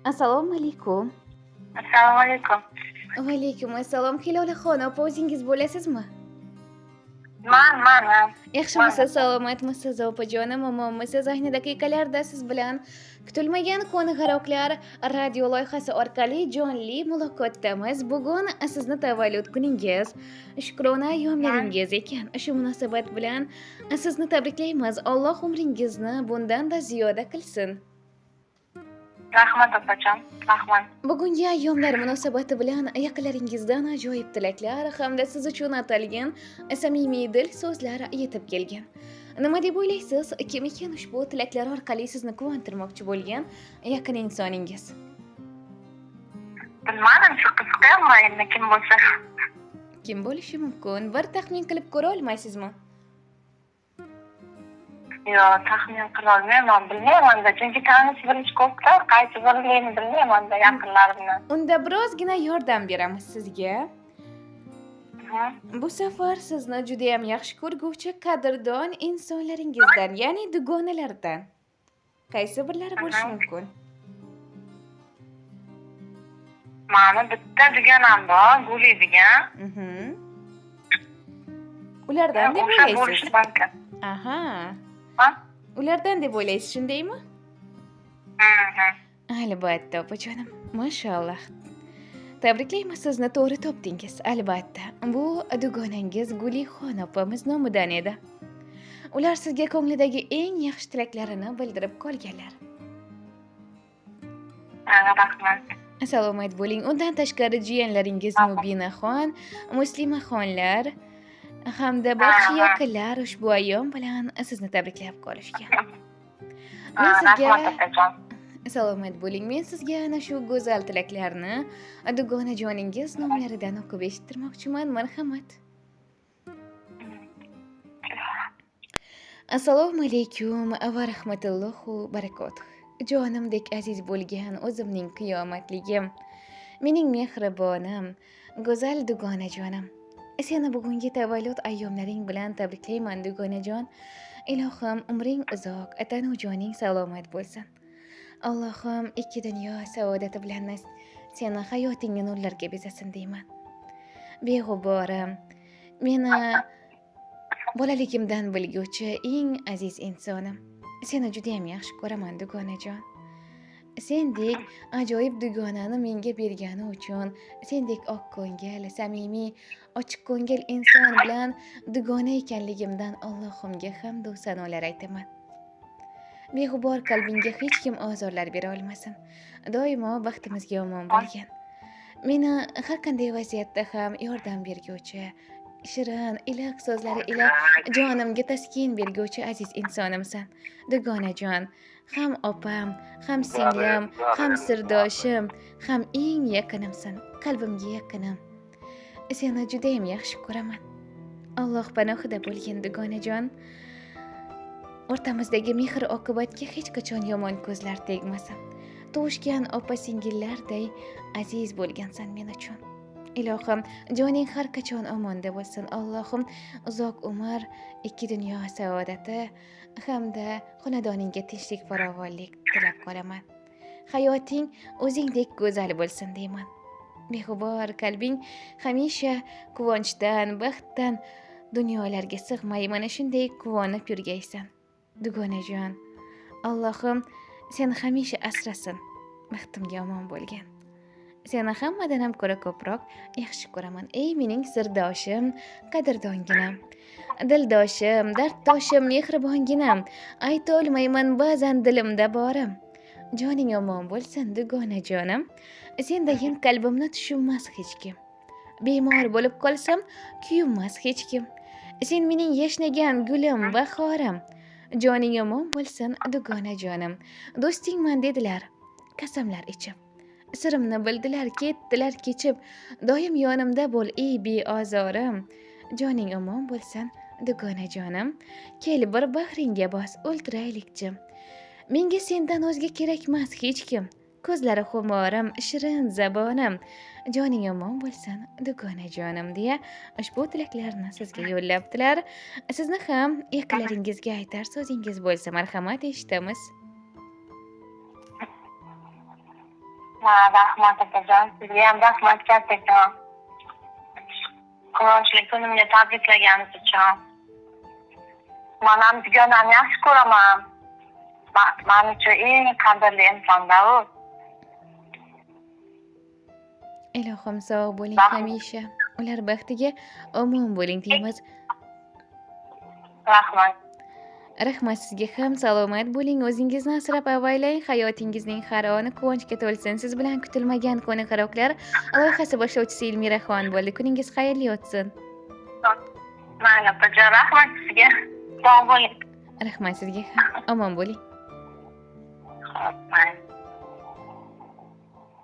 Assalomu alaykum. Assalomu alaykum. Va alaykum assalom. Hilolaxon, opa o'zingiz bo'lasizmi? Man. Yaxshimisiz, salomatmisiz opajonim, omonmisiz? Ayni daqiqalarda siz bilan kutilmagan qo'ng'iroqlar radio loyihasi orqali jonli muloqotdamiz. Bugun sizni tavallud kuningiz, shukrona ayyomlaringiz ekan. Shu munosabat bilan sizni tabriklaymiz. Alloh umringizni bundan-da ziyoda qilsin. Rahmat opajon. Rahmat. Bugungi ayyomlar munosabati bilan yaqinlaringizdan ajoyib tilaklar hamda siz uchun atalgan samimiy dil so'zlar yetib kelgan. Nima deb o'ylaysiz? Kim ekan ushbu tilaklar orqali sizni quvontirmoqchi bo'lgan yaqin insoningiz? Bilmadim, shu qiziqyapman endi kim bo'lsa. Kim bo'lishi mumkin? Bir taxmin qilib ko'ra olmaysizmi? Yo'q, taxmin qila olmayman, bilmayman-da, chunki tanish bilish ko'p-da, qaysi biriligini bilmayman-da yaqinlarimni. Unda birozgina yordam beramiz sizga. Bu safar sizni juda ham yaxshi ko'rguvchi qadrdon insonlaringizdan, ya'ni dugonalardan qaysi birlari bo'lishi mumkin? Mani bitta dugonam bor, Guli degan. Ulardan deb O'sha o'ylaysiz? bo'lishi mumkin. Aha. Ha? Ulardan deb o'ylaysiz, shundaymi? Mhm. Albatta, opajonim. Mashalloh. Tabriklaymiz, sizni to'g'ri topdingiz. Albatta. Bu dugonangiz Gulixon opamiz nomidan edi. Ular sizga ko'nglidagi eng yaxshi tilaklarini bildirib qolganlar. Rahmat. Salomat bo'ling. Undan tashqari jiyanlaringiz Mubinaxon, Muslimaxonlar hamda barcha yaqinlar ushbu ayyom bilan sizni tabriklab qolishgan. Men sizga Rahmat opajon. salomat bo'ling. Men sizga ana shu go'zal tilaklarni dugonajoningiz nomlaridan o'qib eshittirmoqchiman. Marhamat. Assalomu alaykum va rahmatullohu barakotuh. Jonimdek aziz bo'lgan o'zimning qiyomatligim, mening mehribonim, go'zal dugonajonim. Seni bugungi tavallud ayyomlaring bilan tabriklayman dugonajon. Ilohim umring uzoq, tanu joning salomat bo'lsin. Allohim ikki dunyo saodati bilan seni hayotingni nurlarga bezasin deyman. Beg'uborim, meni bolaligimdan bilguvchi eng aziz insonim. Seni juda ham yaxshi ko'raman dugonajon. Sendek ajoyib dugonani menga bergani uchun, sendek oq ko'ngil, samimiy, ochiq ko'ngil inson bilan dugona ekanligimdan Allohimga hamd va sanolar aytaman. Beg'ubor qalbingga hech kim ozorlar bera olmasin. Doimo baxtimizga omon bo'lgin. Meni har qanday vaziyatda ham yordam berguvchi, shirin, iliq so'zlari ila jonimga taskin berguvchi aziz insonimsan. Dugonajon, ham opam, ham singlim, ham sirdoshim, ham eng yaqinimsan, qalbimga yaqinim. Seni juda ham yaxshi ko'raman. Alloh panohida bo'lgin dugonajon. O'rtamizdagi mehr oqibatga hech qachon yomon ko'zlar tegmasin. Tug'ishgan opa singillarday aziz bo'lgansan men uchun. Ilohim, joning har qachon omonda bo'lsin. Allohim uzoq umr, ikki dunyo saodati hamda xonadoningga tinchlik, farovonlik tilab qolaman. Hayoting o'zingdek go'zal bo'lsin deyman. Beg'ubor qalbing hamisha quvonchdan, baxtdan dunyolarga sig'may mana shunday quvonib yurgaysan. Dugonajon, Allohim seni hamisha asrasin. Baxtimga omon bo'lgin. Seni hammadan ham ko'ra ko'proq yaxshi ko'raman. Ey mening sirdoshim, qadrdonginam, dildoshim, darddoshim, mehribonginam. Ayta olmayman ba'zan dilimda borim. Joning omon bo'lsin dugonajonim. Sendayin qalbimni tushunmas hech kim. Bemor bo'lib qolsam, kuyunmas hech kim. Sen mening yashnagan gulim, bahorim. Joning omon bo'lsin dugonajonim. Do'stingman dedilar, qasamlar ichib. Sirimni bildilar, ketdilar kechib. Doim yonimda bo'l ey beozorim. Joning omon bo'lsin dugonajonim. Kel bir bag'ringga bos, o'ltiraylik jim. Menga sendan o'zga kerakmas hech kim. Ko'zlari xumorim, shirin zabonim. Joning omon bo'lsin dugonajonim deya ushbu tilaklarni sizga yo'llabdilar. Sizni ham yaqinlaringizga aytar so'zingiz bo'lsa marhamat, eshitamiz. Ha, rahmat opajon. Sizga ham rahmat kattakon. Quvonchli kunimga tabriklaganingiz uchun. Men ham dugonamni yaxshi ko'raman. Men uchun eng qadrli inson-da u. Ilohim sog' bo'ling hamisha. Ular baxtiga omon bo'ling deymiz. Rahmat. Rahmat sizga ham. Salomat bo'ling. O'zingizni asrab avaylang. Hayotingizning har oni quvonchga to'lsin. Siz bilan kutilmagan qo'ng'iroqlar loyihasi boshlovchisi Elmiraxon bo'ldi. Kuningiz xayrli o'tsin. Mayli opajon, rahmat sizga. Sog' bo'ling. Rahmat sizga ham. Omon bo'ling. Xo'p, mayli.